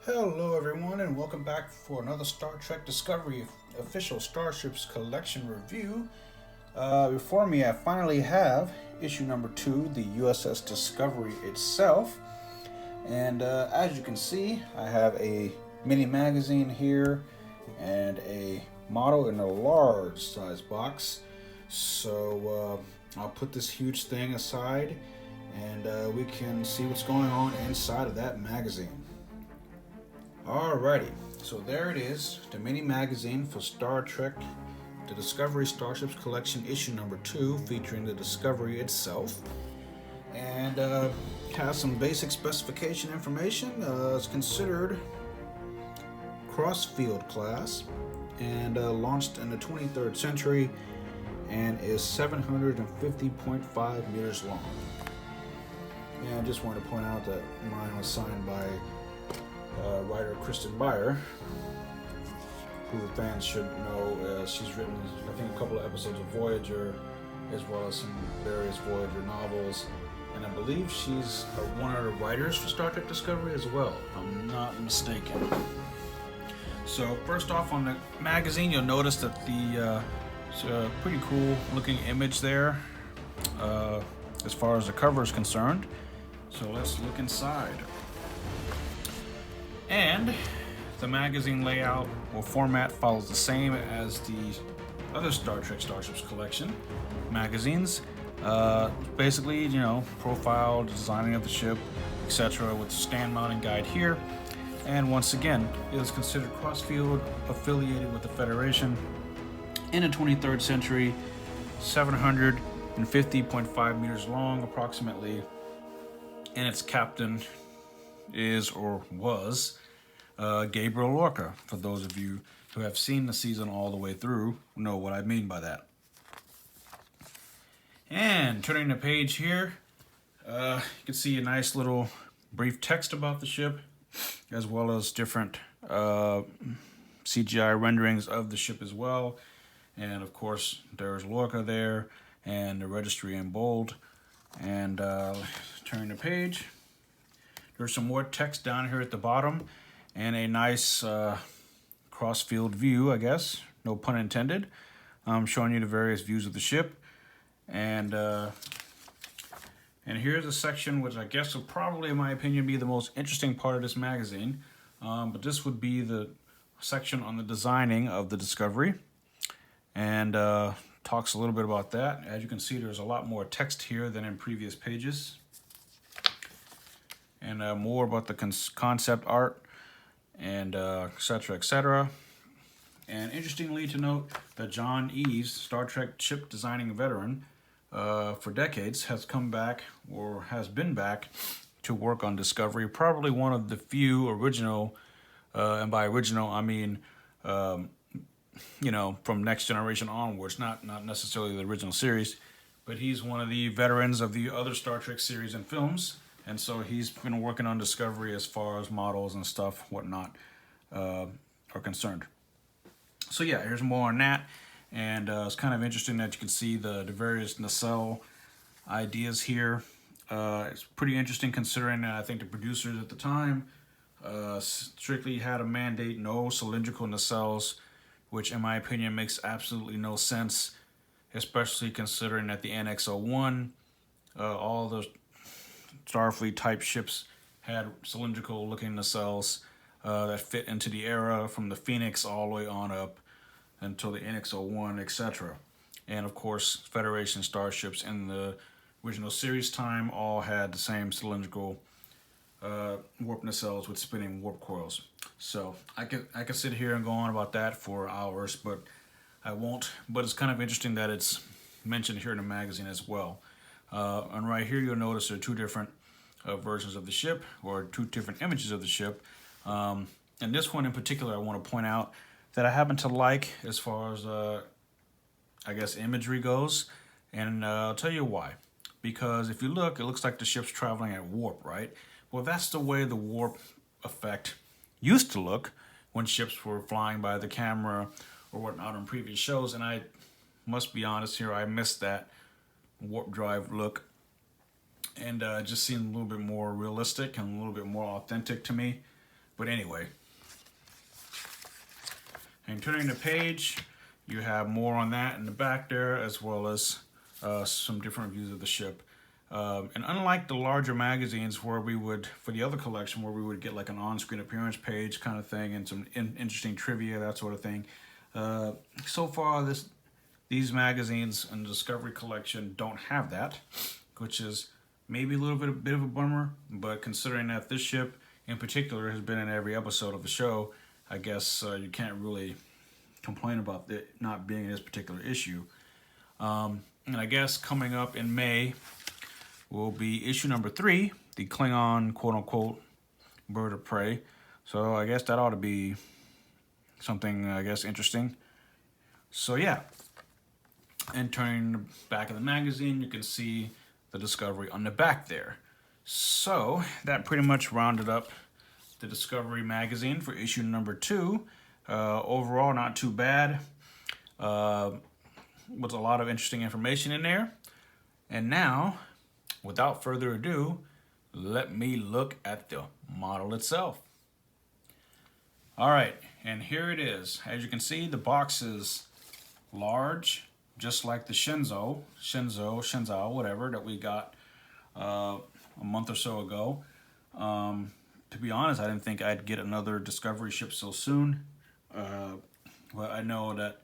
Hello everyone and welcome back for another Star Trek Discovery official Starships collection review. Before me I finally have issue number 2, the USS Discovery itself. And as you can see, I have a mini magazine here and a model in a large size box. So I'll put this huge thing aside and we can see what's going on inside of that magazine. Alrighty, so there it is, the mini magazine for Star Trek, the Discovery Starships Collection issue number 2, featuring the Discovery itself. And has some basic specification information. It's considered cross-field class and launched in the 23rd century and is 750.5 meters long. And I just wanted to point out that mine was signed by writer Kristen Beyer, who fans should know. She's written, I think, a couple of episodes of Voyager, as well as some various Voyager novels, and I believe she's one of the writers for Star Trek Discovery as well, if I'm not mistaken. So first off, on the magazine, you'll notice that it's a pretty cool looking image there as far as the cover is concerned. So let's look inside. And the magazine layout or format follows the same as the other Star Trek Starships collection magazines. Basically, profile, designing of the ship, etc., with stand mounting guide here. And once again, it is considered cross-field, affiliated with the Federation in the 23rd century, 750.5 meters long approximately, and its captain is or was Gabriel Lorca. For those of you who have seen the season all the way through, know what I mean by that. And turning the page here, you can see a nice little brief text about the ship, as well as different CGI renderings of the ship as well. And of course, there's Lorca there, and the registry in bold. And turning the page, there's some more text down here at the bottom, and a nice cross-field view, I guess, no pun intended. I'm showing you the various views of the ship, and here's a section which I guess will probably, in my opinion, be the most interesting part of this magazine. But this would be the section on the designing of the Discovery, and talks a little bit about that. As you can see, there's a lot more text here than in previous pages, and more about the concept art, and etc., etc. And interestingly to note that John Eves, Star Trek ship designing veteran for decades, has come back, or has been back, to work on Discovery. Probably one of the few original, and by original I mean from Next Generation onwards, not necessarily the original series, but he's one of the veterans of the other Star Trek series and films. And so he's been working on Discovery as far as models and stuff, whatnot, are concerned. So yeah, here's more on that. And it's kind of interesting that you can see the various nacelle ideas here. It's pretty interesting considering that I think the producers at the time strictly had a mandate no cylindrical nacelles, which in my opinion makes absolutely no sense, especially considering that the NX-01, all those Starfleet type ships had cylindrical looking nacelles that fit into the era from the Phoenix all the way on up until the NX-01, etc. And of course, Federation starships in the original series time all had the same cylindrical warp nacelles with spinning warp coils. So I could sit here and go on about that for hours, but I won't. But it's kind of interesting that it's mentioned here in the magazine as well. And right here, you'll notice there are two different versions of the ship, or two different images of the ship. And this one in particular, I want to point out that I happen to like as far as, I guess, imagery goes. And I'll tell you why. Because if you look, it looks like the ship's traveling at warp, right? Well, that's the way the warp effect used to look when ships were flying by the camera or whatnot on previous shows. And I must be honest here, I missed that warp drive look, and just seemed a little bit more realistic and a little bit more authentic to me. But anyway, and turning the page, you have more on that in the back there, as well as some different views of the ship. And unlike the larger magazines where we would, for the other collection, where we would get like an on-screen appearance page kind of thing and some interesting trivia, that sort of thing. So far, these magazines in the Discovery collection don't have that, which is maybe a little bit of a bummer. But considering that this ship in particular has been in every episode of the show, I guess you can't really complain about it not being in this particular issue. And I guess coming up in May will be issue number 3, the Klingon quote-unquote bird of prey. So I guess that ought to be something, I guess, interesting. So yeah, and turning the back of the magazine, you can see the Discovery on the back there. So that pretty much rounded up the Discovery magazine for issue number 2. Overall, not too bad. With a lot of interesting information in there. And now, without further ado, let me look at the model itself. All right, and here it is. As you can see, the box is large, just like the Shenzhou, whatever, that we got a month or so ago. To be honest, I didn't think I'd get another Discovery ship so soon. But I know that,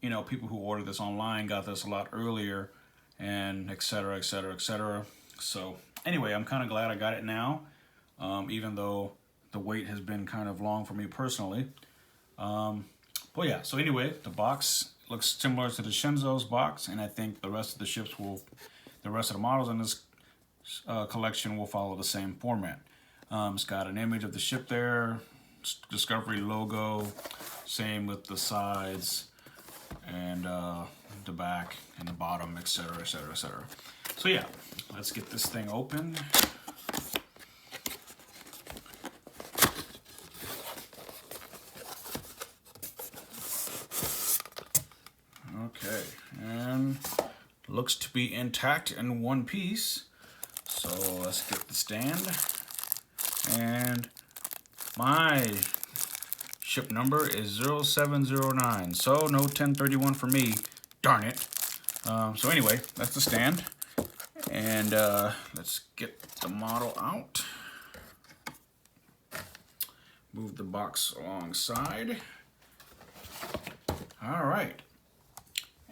you know, people who ordered this online got this a lot earlier, and et cetera, et cetera, et cetera. So anyway, I'm kind of glad I got it now, even though the wait has been kind of long for me personally. But yeah, so anyway, the box looks similar to the Shenzhou's box, and I think the rest of the ships the rest of the models in this collection will follow the same format. It's got an image of the ship there, Discovery logo, same with the sides and the back and the bottom, etc., etc., etc. So yeah, let's get this thing open. Okay, and looks to be intact in one piece. So let's get the stand. And my ship number is 0709, so no 1031 for me, darn it. So anyway, that's the stand. And let's get the model out. Move the box alongside. All right.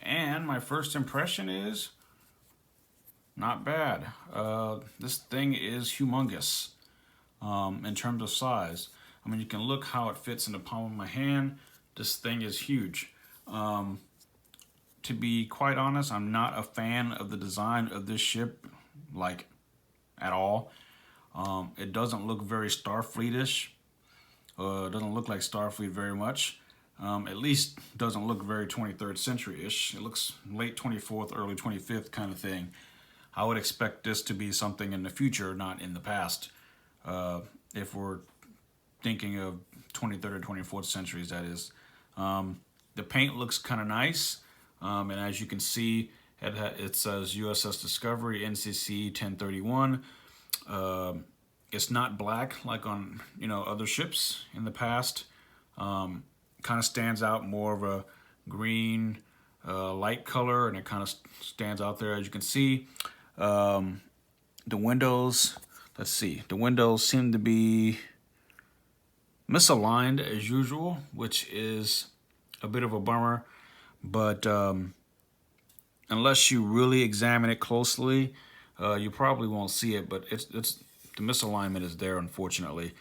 And my first impression is not bad. This thing is humongous in terms of size. I mean, you can look how it fits in the palm of my hand. This thing is huge. To be quite honest, I'm not a fan of the design of this ship, like, at all. It doesn't look very Starfleet-ish. It doesn't look like Starfleet very much. At least doesn't look very 23rd century-ish. It looks late 24th, early 25th kind of thing. I would expect this to be something in the future, not in the past. If we're thinking of 23rd or 24th centuries, that is. The paint looks kind of nice. And as you can see, it says USS Discovery, NCC-1031. It's not black like on, you know, other ships in the past. Kind of stands out more of a green light color, and it kind of stands out there, as you can see. The windows, let's see, the windows seem to be misaligned as usual, which is a bit of a bummer. But unless you really examine it closely, you probably won't see it. But it's the misalignment is there, unfortunately.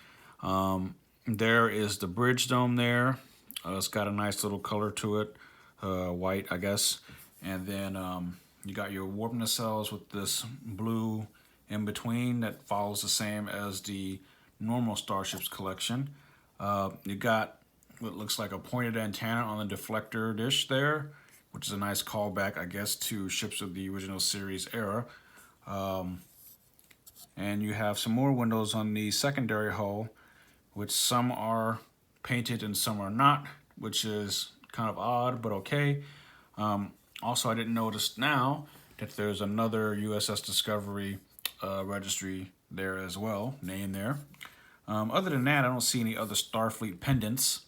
There is the bridge dome there. It's got a nice little color to it, white, I guess. And then you got your warp nacelles with this blue in between that follows the same as the normal Starships collection. You got what looks like a pointed antenna on the deflector dish there, which is a nice callback, I guess, to ships of the original series era. And you have some more windows on the secondary hull, which some are painted and some are not, which is kind of odd, but okay. Also, I didn't notice now that there's another USS Discovery registry there as well, name there. Other than that, I don't see any other Starfleet pendants,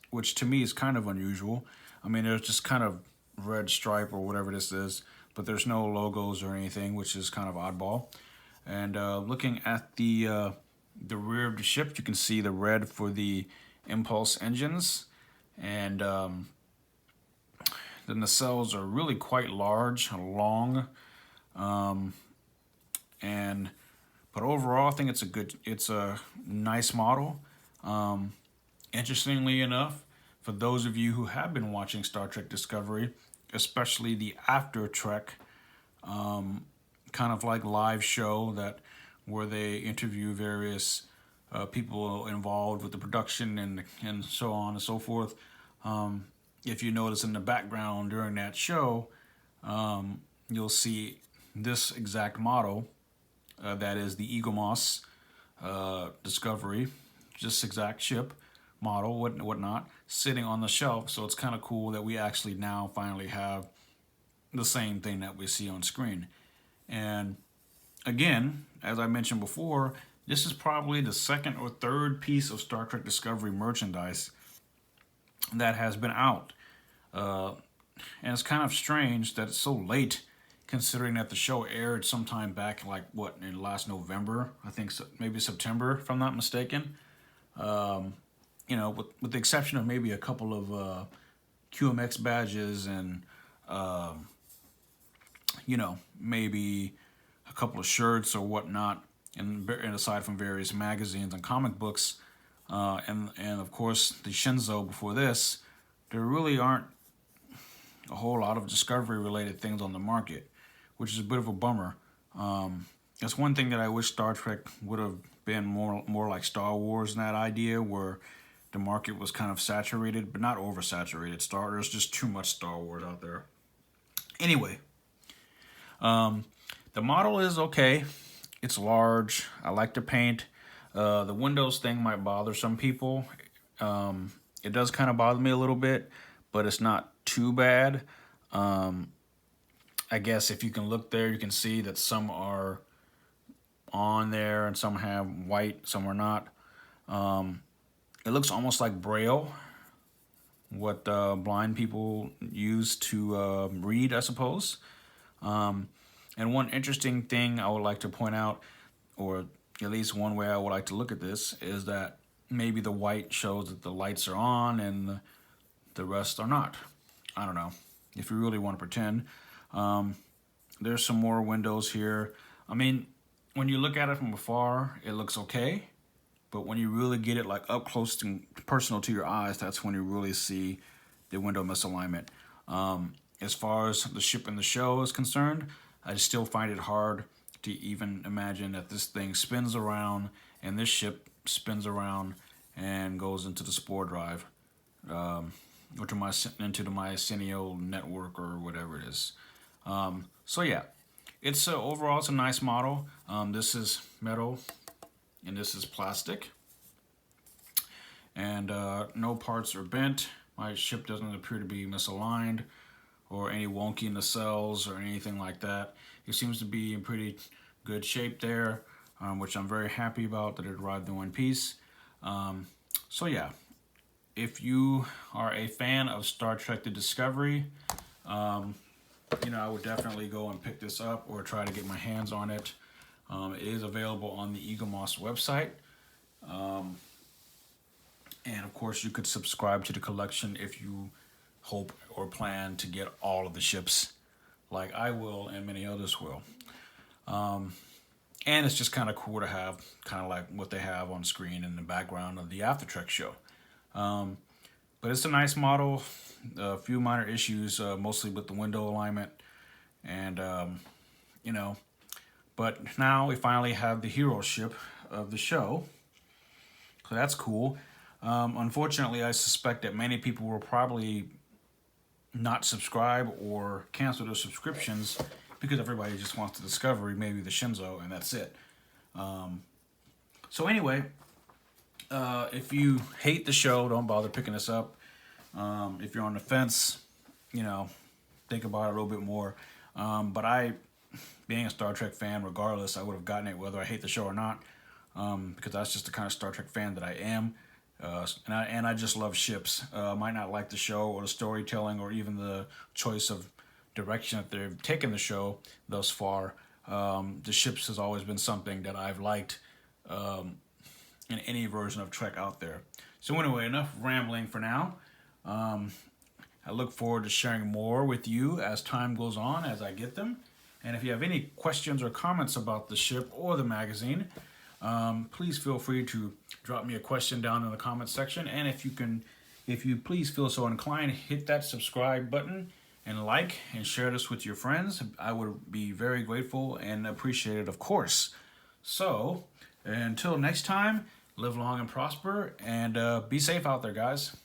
which to me is kind of unusual. I mean, there's just kind of red stripe or whatever this is, but there's no logos or anything, which is kind of oddball. And looking at the rear of the ship, you can see the red for the impulse engines, and the nacelles are really quite large, long, and but overall, I think it's a nice model. Interestingly enough, for those of you who have been watching Star Trek Discovery, especially the After Trek, kind of like live show where they interview various people involved with the production and so on and so forth. If you notice in the background during that show, you'll see this exact model. That is the Eaglemoss Discovery, just exact ship model, whatnot, sitting on the shelf. So it's kind of cool that we actually now finally have the same thing that we see on screen. And again, as I mentioned before, this is probably the second or third piece of Star Trek Discovery merchandise that has been out. And it's kind of strange that it's so late, considering that the show aired sometime back, like in last November, I think, maybe September, if I'm not mistaken. With the exception of maybe a couple of QMX badges and maybe a couple of shirts or whatnot, and aside from various magazines and comic books, and of course the Shinzo before this, there really aren't a whole lot of Discovery-related things on the market, which is a bit of a bummer. That's one thing that I wish Star Trek would have been more like Star Wars in that idea, where the market was kind of saturated, but not oversaturated. There's just too much Star Wars out there. Anyway, the model is okay. It's large. I like the paint. The Windows thing might bother some people. It does kind of bother me a little bit, but it's not too bad. I guess if you can look there, you can see that some are on there and some have white, some are not. It looks almost like Braille, what blind people use to read, I suppose. And one interesting thing I would like to point out, or at least one way I would like to look at this, is that maybe the white shows that the lights are on and the rest are not. I don't know, if you really want to pretend. There's some more windows here. I mean, when you look at it from afar, it looks okay. But when you really get it like up close and personal to your eyes, that's when you really see the window misalignment. As far as the ship in the show is concerned, I still find it hard to even imagine that this thing spins around and this ship spins around and goes into the spore drive, or into the Mycenio network or whatever it is. So yeah, it's overall it's a nice model. This is metal and this is plastic, and no parts are bent. My ship doesn't appear to be misaligned or any wonky in the cells or anything like that. It seems to be in pretty good shape there, which I'm very happy about that it arrived in one piece. So yeah, if you are a fan of Star Trek The Discovery, I would definitely go and pick this up or try to get my hands on it. It is available on the Eaglemoss website. And of course, you could subscribe to the collection if you hope or plan to get all of the ships, like I will and many others will. And it's just kind of cool to have kind of like what they have on screen in the background of the After Trek show. But it's a nice model. A few minor issues, mostly with the window alignment. And, but now we finally have the hero ship of the show. So that's cool. Unfortunately, I suspect that many people will probably not subscribe or cancel their subscriptions because everybody just wants the Discovery, maybe the Shinzo, and that's it. So anyway, if you hate the show, don't bother picking this up. If you're on the fence, think about it a little bit more. But being a Star Trek fan, regardless, I would have gotten it whether I hate the show or not. because that's just the kind of Star Trek fan that I am. And I just love ships. Might not like the show or the storytelling or even the choice of direction that they've taken the show thus far. The ships has always been something that I've liked in any version of Trek out there. So anyway, enough rambling for now. I look forward to sharing more with you as time goes on, as I get them. And if you have any questions or comments about the ship or the magazine, please feel free to drop me a question down in the comments section. And if you please feel so inclined, hit that subscribe button and like and share this with your friends. I would be very grateful and appreciate it, of course. So until next time, live long and prosper, and be safe out there, guys.